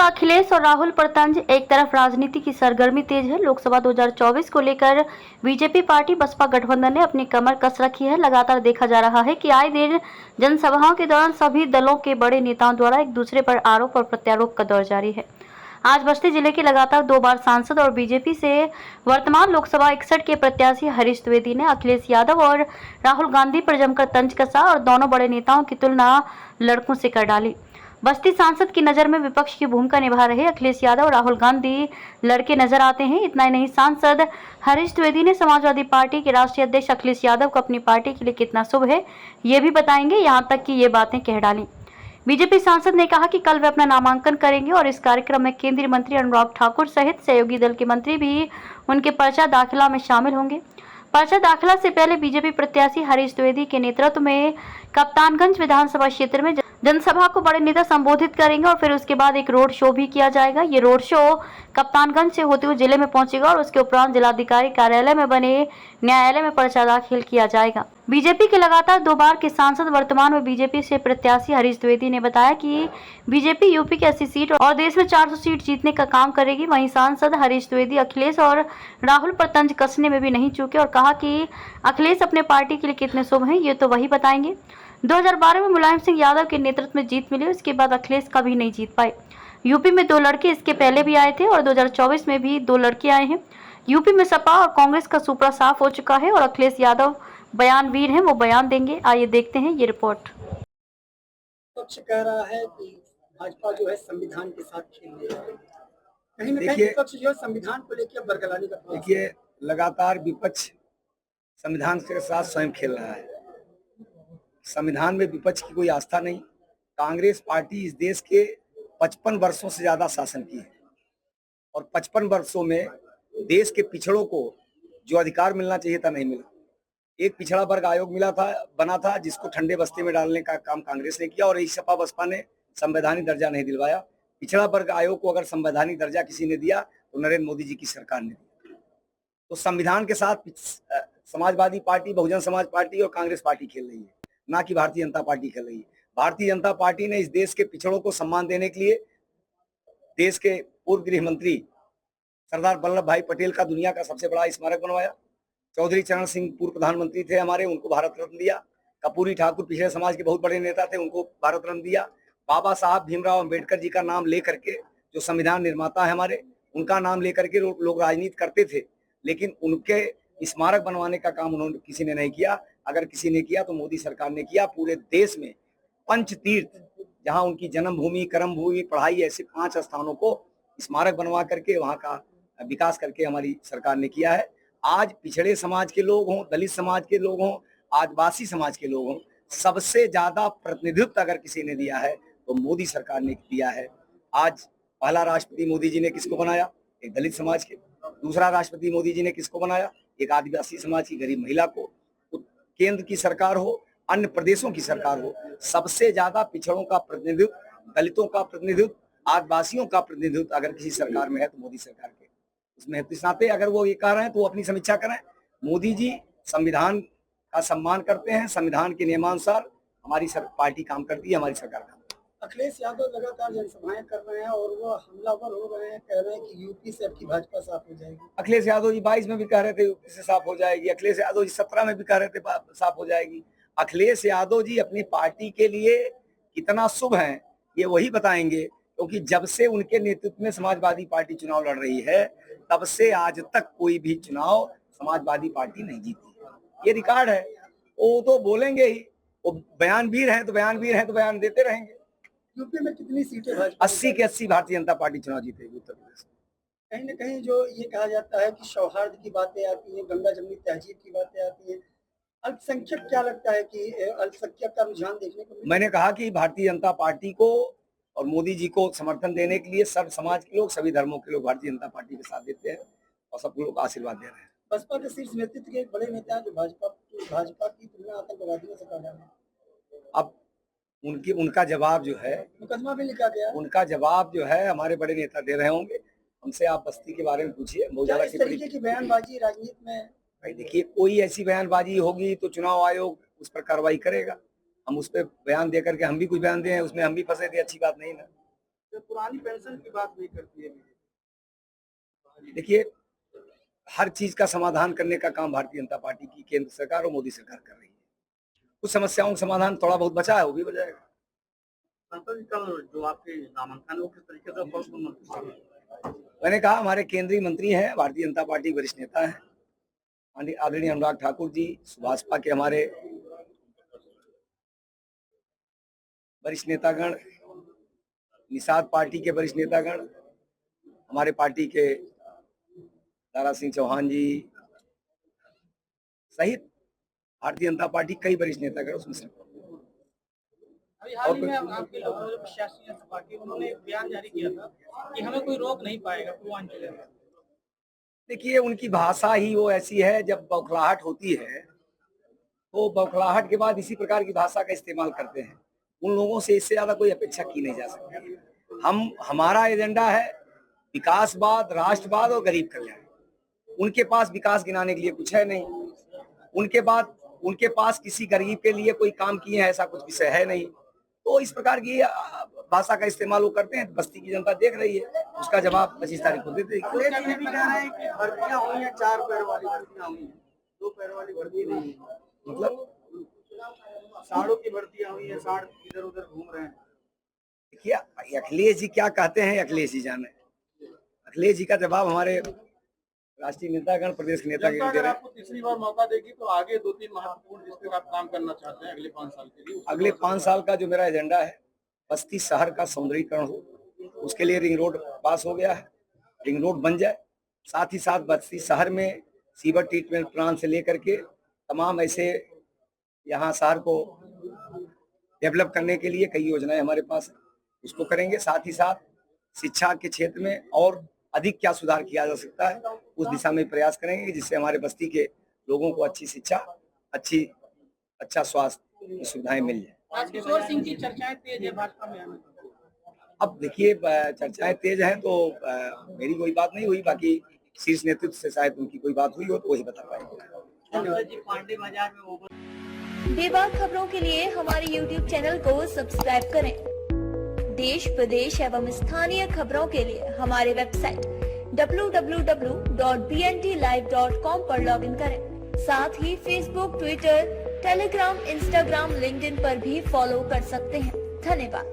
अखिलेश और राहुल पर तंज। एक तरफ राजनीति की सरगर्मी तेज है। लोकसभा 2024 को लेकर बीजेपी पार्टी बसपा गठबंधन ने अपनी कमर कस रखी है। लगातार देखा जा रहा है कि आए दिन जनसभाओं के दौरान सभी दलों के बड़े नेताओं द्वारा एक दूसरे पर आरोप और प्रत्यारोप का दौर जारी है। आज बस्ती जिले के लगातार 2 बार सांसद और बीजेपी से वर्तमान लोकसभा 61 के प्रत्याशी हरीश द्विवेदी ने अखिलेश यादव और राहुल गांधी पर जमकर तंज कसा और दोनों बड़े नेताओं की तुलना लड़कों से कर डाली। बस्ती सांसद की नजर में विपक्ष की भूमिका निभा रहे अखिलेश यादव और राहुल गांधी लड़के नजर आते हैं। इतना ही नहीं, सांसद हरीश द्विवेदी ने समाजवादी पार्टी के राष्ट्रीय अध्यक्ष अखिलेश यादव को अपनी पार्टी के लिए कितना शुभ है ये भी बताएंगे। यहां तक कि ये बातें कह डाली। बीजेपी सांसद ने कहा कि कल वे अपना नामांकन करेंगे और इस कार्यक्रम में केंद्रीय मंत्री अनुराग ठाकुर सहित सहयोगी दल के मंत्री भी उनके पर्चा दाखिला में शामिल होंगे। पर्चा दाखिला से पहले बीजेपी प्रत्याशी हरीश द्विवेदी के नेतृत्व में कप्तानगंज विधानसभा क्षेत्र में जनसभा को बड़े नेता संबोधित करेंगे और फिर उसके बाद एक रोड शो भी किया जाएगा। ये रोड शो कप्तानगंज से होते हुए जिले में पहुंचेगा और उसके उपरांत जिलाधिकारी कार्यालय में बने न्यायालय में पर्चा दाखिल किया जाएगा। बीजेपी के लगातार 2 बार के सांसद वर्तमान में बीजेपी से प्रत्याशी हरीश द्विवेदी ने बताया कि बीजेपी यूपी की 80 सीट और देश में 400 सीट जीतने का काम करेगी। वहीं सांसद हरीश द्विवेदी अखिलेश और राहुल पर तंज कसने में भी नहीं चूके और कहा कि अखिलेश अपने पार्टी के लिए कितने शुभ हैं ये तो वही बताएंगे। 2012 में मुलायम सिंह यादव के नेतृत्व में जीत मिली, उसके बाद अखिलेश कभी नहीं जीत पाए। यूपी में 2 लड़के इसके पहले भी आए थे और 2024 में भी 2 लड़के आए हैं। यूपी में सपा और कांग्रेस का सुपड़ा साफ हो चुका है और अखिलेश यादव बयानवीर हैं, वो बयान देंगे। आइए देखते हैं ये रिपोर्ट। पक्ष कह रहा है कि भाजपा जो है संविधान के साथ खेल रही है, कहीं ना कहीं विपक्ष जो है संविधान को लेकर बरगलाने का। देखिए, लगातार विपक्ष संविधान के साथ स्वयं खेल रहा है। संविधान में विपक्ष की कोई आस्था नहीं। कांग्रेस पार्टी इस देश के 55 वर्षों से ज्यादा शासन की है और 55 वर्षों में देश के पिछड़ों को जो अधिकार मिलना चाहिए था नहीं मिला। एक पिछड़ा वर्ग आयोग बना था जिसको ठंडे बस्ते में डालने का काम कांग्रेस ने किया और इस सपा बसपा ने संवैधानिक दर्जा नहीं दिलवाया। पिछड़ा वर्ग आयोग को अगर संवैधानिक दर्जा किसी ने दिया तो नरेंद्र मोदी जी की सरकार ने दिया। तो संविधान के साथ समाजवादी पार्टी, बहुजन समाज पार्टी और कांग्रेस पार्टी खेल रही है, ना कि भारतीय जनता पार्टी खेल रही है। भारतीय जनता पार्टी ने इस देश के पिछड़ों को सम्मान देने के लिए देश के पूर्व गृह मंत्री सरदार वल्लभ भाई पटेल का दुनिया का सबसे बड़ा स्मारक बनवाया। चौधरी चरण सिंह पूर्व प्रधानमंत्री थे हमारे, उनको भारत रत्न दिया। कपूरी ठाकुर पिछड़े समाज के बहुत बड़े नेता थे, उनको भारत रत्न दिया। बाबा साहब भीमराव अंबेडकर जी का नाम लेकर के, जो संविधान निर्माता है हमारे, उनका नाम लेकर के लोग राजनीति करते थे, लेकिन उनके स्मारक बनवाने का काम उन्होंने किसी ने नहीं किया। अगर किसी ने किया तो मोदी सरकार ने किया। पूरे देश में पंच तीर्थ, जहां उनकी जन्मभूमि, कर्मभूमि, पढ़ाई, ऐसे 5 स्थानों को स्मारक बनवा करके वहां का विकास करके हमारी सरकार ने किया है। आज पिछड़े समाज के लोग हों, दलित समाज के लोग हों, आदिवासी समाज के लोग हों, सबसे ज्यादा प्रतिनिधित्व अगर किसी ने दिया है तो मोदी सरकार ने दिया है। आज पहला राष्ट्रपति मोदी जी ने किसको बनाया? एक दलित समाज के। दूसरा राष्ट्रपति मोदी जी ने किसको बनाया? एक आदिवासी समाज की गरीब महिला को। केंद्र की सरकार हो, अन्य प्रदेशों की सरकार हो, सबसे ज्यादा पिछड़ों का प्रतिनिधित्व, दलितों का प्रतिनिधित्व, आदिवासियों का प्रतिनिधित्व अगर किसी सरकार में है तो मोदी सरकार के। उसमें नाते अगर वो ये कह रहे हैं तो वो अपनी समीक्षा करें। मोदी जी संविधान का सम्मान करते हैं, संविधान के नियमानुसार हमारी पार्टी काम करती है, हमारी सरकार काम। अखिलेश यादव लगातार जनसभाएं कर रहे हैं और वो हमलावर हो रहे हैं, कह रहे हैं कि यूपी से आपकी भाजपा साफ हो जाएगी। अखिलेश यादव जी 22 में भी कह रहे थे यूपी से साफ हो जाएगी। अखिलेश यादव जी 17 में भी कह रहे थे साफ हो जाएगी। अखिलेश यादव जी अपनी पार्टी के लिए कितना शुभ हैं ये वही बताएंगे, क्योंकि जब से उनके नेतृत्व में समाजवादी पार्टी चुनाव लड़ रही है तब से आज तक कोई भी चुनाव समाजवादी पार्टी नहीं जीती। ये रिकॉर्ड है। वो तो बोलेंगे ही, वो बयानवीर हैं तो बयान देते रहेंगे। यूपी में कितनी सीटें? 80 के 80 भारतीय जनता पार्टी चुनाव जीतेगी उत्तर प्रदेश में। कहीं न कहीं जो ये कहा जाता है कि सौहार्द की बातें आती हैं, गंगा जमुनी तहजीब की बातें आती हैं, अल्पसंख्यक क्या लगता है कि अल्पसंख्यक का रुझान देखने को मिला? मैंने कहा कि भारतीय जनता पार्टी को और मोदी जी को समर्थन देने के लिए सब समाज के लोग, सभी धर्मों के लोग भारतीय जनता पार्टी के साथ देते हैं और सब लोग आशीर्वाद दे रहे हैं। बसपा के शीर्ष नेतृत्व के एक बड़े नेता जो भाजपा की तुलना आतंकवादियों से कर रहे हैं। अब उनका जवाब जो है, मुकदमा भी लिखा गया, उनका जवाब जो है हमारे बड़े नेता दे रहे होंगे। हमसे आप बस्ती के बारे में पूछिए। बहुत ज्यादा इस तरीके की बयानबाजी राजनीति में? भाई देखिए, कोई ऐसी बयानबाजी होगी तो चुनाव आयोग उस पर कार्रवाई करेगा। हम उस पर बयान दे करके हम भी कुछ बयान दें, उसमें हम भी फंसे थे, अच्छी बात नहीं ना। तो पुरानी पेंशन की बात नहीं करती है। देखिए, हर चीज का समाधान करने का काम भारतीय जनता पार्टी की केंद्र सरकार और मोदी सरकार कर रही है। कुछ समस्याओं का समाधान थोड़ा बहुत बचा है, वो भी हो जाएगा। कल जो आपके नामांकन वो किस तरीके से मैंने कहा, हमारे केंद्रीय मंत्री हैं, भारतीय जनता पार्टी के वरिष्ठ नेता हैं, आदरणीय अनुराग ठाकुर जी, सुभाषपा के हमारे वरिष्ठ नेतागण, निषाद पार्टी के वरिष्ठ नेतागण, हमारे पार्टी के दारा सिंह चौहान जी सहित भारतीय जनता पार्टी कई वरिष्ठ नेतागण उसमें से। अभी हाल ही में आपके लोग जो प्रत्याशी हैं सपा के, उन्होंने एक बयान जारी किया था कि हमें कोई रोक नहीं पाएगा पूर्वांचल में। देखिए, उनकी भाषा ही वो ऐसी है, जब बौखलाहट होती है तो बौखलाहट के बाद इसी प्रकार की भाषा का इस्तेमाल करते हैं। उन लोगों से इससे ज्यादा कोई अपेक्षा की नहीं जा सकती। हमारा एजेंडा है विकासवाद, राष्ट्रवाद और गरीब कल्याण। उनके पास विकास गिनाने के लिए कुछ है नहीं। उनके पास किसी गरीब के लिए कोई काम किए हैं ऐसा कुछ विषय है नहीं। तो इस प्रकार की भाषा का इस्तेमाल वो करते हैं। बस्ती की जनता देख रही है, उसका जवाब 25 तारीख को देते हैं। भर्तियां हुई हैं, 4 पैर वाली भर्तियां हुई हैं, 2 पैर वाली भर्ती नहीं है। मतलब साड़ों की भर्तियां हुई हैं, साड़ इधर उधर घूम रहे हैं। देखिए, अखिलेश जी क्या कहते हैं, अखिलेश जी जाने। अखिलेश जी का जवाब हमारे राष्ट्रीय नेतागण, प्रदेश के नेता अगर आपको तीसरी बार मौका देगी तो आगे 2-3 महत्वपूर्ण जिस पे आप काम करना चाहते हैं अगले 5 साल के लिए। अगले 5 साल का जो मेरा एजेंडा है, बस्ती शहर का सौंदर्यीकरण हो, उसके लिए रिंग रोड पास हो गया है, रिंग रोड बन जाए। साथ ही साथ बस्ती शहर में सीवर ट्रीटमेंट प्लांट से लेकर के तमाम ऐसे यहाँ शहर को डेवलप करने के लिए कई योजनाएं हमारे पास है, उसको करेंगे। साथ ही साथ शिक्षा के क्षेत्र में और अधिक क्या सुधार किया जा सकता है, उस दिशा में प्रयास करेंगे जिससे हमारे बस्ती के लोगों को अच्छी शिक्षा, अच्छा स्वास्थ्य सुविधाएं मिल जाए। किशोर सिंह की चर्चाएं तेज है भाजपा में आने। अब देखिए, चर्चाएं तेज हैं तो मेरी कोई बात नहीं हुई, बाकी शीर्ष नेतृत्व से शायद उनकी कोई बात हुई हो तो वही बता पाएंगे। पांडे बाजार में बेबाक खबरों के लिए हमारे YouTube चैनल को सब्सक्राइब करें। देश, प्रदेश एवं स्थानीय खबरों के लिए हमारे वेबसाइट www.bntlive.com पर लॉगिन करें। साथ ही Facebook, Twitter, Telegram, Instagram, LinkedIn पर भी फॉलो कर सकते हैं। धन्यवाद।